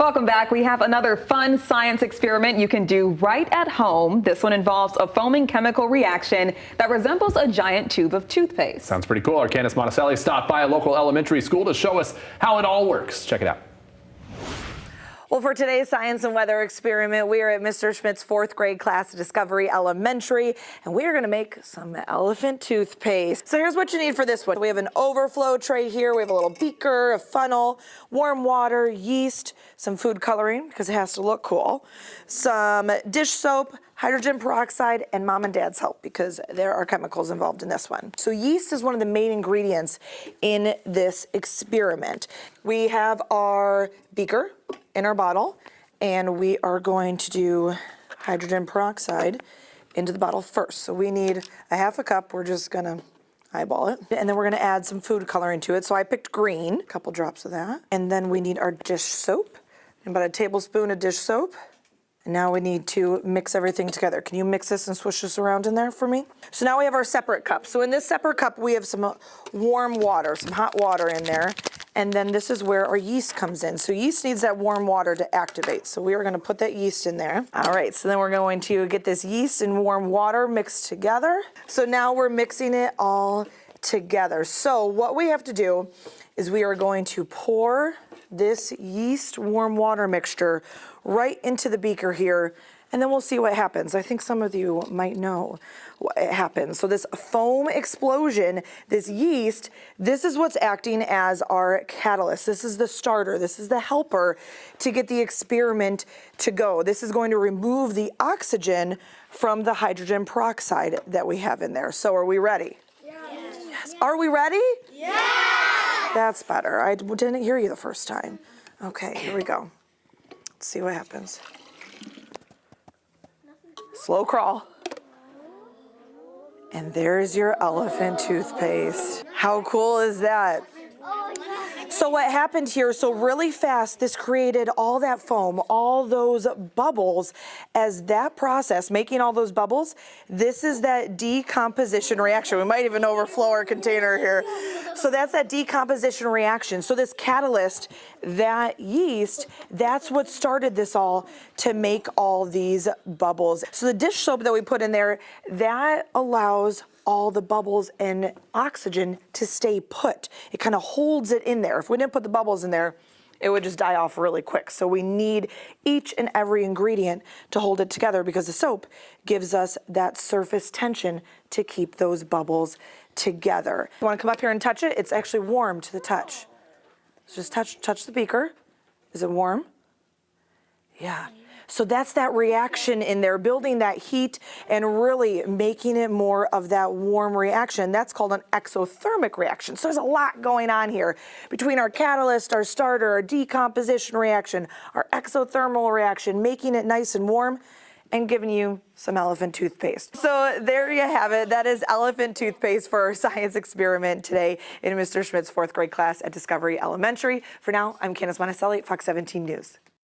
Welcome back. We have another fun science experiment you can do right at home. This one involves a foaming chemical reaction that resembles a giant tube of toothpaste. Sounds pretty cool. Our Candace Monticelli stopped by a local elementary school to show us how it all works. Check it out. Well, for today's science and weather experiment, we are at Mr. Schmidt's 4th grade class at Discovery Elementary, and we are going to make some elephant toothpaste. So here's what you need for this one. We have an overflow tray here. We have a little beaker, a funnel, warm water, yeast, some food coloring because it has to look cool, some dish soap, hydrogen peroxide, and mom and dad's help because there are chemicals involved in this one. So yeast is one of the main ingredients in this experiment. We have our beaker in our bottle, and we are going to do hydrogen peroxide into the bottle first. So we need a half a cup. We're just gonna eyeball it. And then we're gonna add some food coloring to it. So I picked green, a couple drops of that. And then we need our dish soap, about a tablespoon of dish soap. And now we need to mix everything together. Can you mix this and swish this around in there for me? So now we have our separate cups. So in this separate cup, we have some warm water, some hot water in there. And then this is where our yeast comes in. So yeast needs that warm water to activate. So we are gonna put that yeast in there. All right, so then we're going to get this yeast and warm water mixed together. So now we're mixing it all together. So what we have to do is we are going to pour this yeast warm water mixture right into the beaker here, and then we'll see what happens. I think some of you might know what happens. So this foam explosion, this yeast, this is what's acting as our catalyst. This is the starter. This is the helper to get the experiment to go. This is going to remove the oxygen from the hydrogen peroxide that we have in there. So are we ready? Yes. Are we ready? Yes. That's better. I didn't hear you the first time. Okay, here we go. Let's see what happens. Slow crawl. And there's your elephant toothpaste. How cool is that? So what happened here, so really fast, this created all that foam, all those bubbles. As that process, making all those bubbles, this is that decomposition reaction. We might even overflow our container here. So that's that decomposition reaction. So this catalyst, that yeast, that's what started this all to make all these bubbles. So the dish soap that we put in there, that allows all the bubbles and oxygen to stay put. It kind of holds it in there. If we didn't put the bubbles in there, it would just die off really quick. So we need each and every ingredient to hold it together because the soap gives us that surface tension to keep those bubbles together. You want to come up here and touch it? It's actually warm to the touch. So just touch the beaker. Is it warm? Yeah. So that's that reaction in there, building that heat and really making it more of that warm reaction. That's called an exothermic reaction. So there's a lot going on here between our catalyst, our starter, our decomposition reaction, our exothermal reaction, making it nice and warm and giving you some elephant toothpaste. So there you have it. That is elephant toothpaste for our science experiment today in Mr. Schmidt's 4th grade class at Discovery Elementary. For now, I'm Candace Monticelli, Fox 17 News.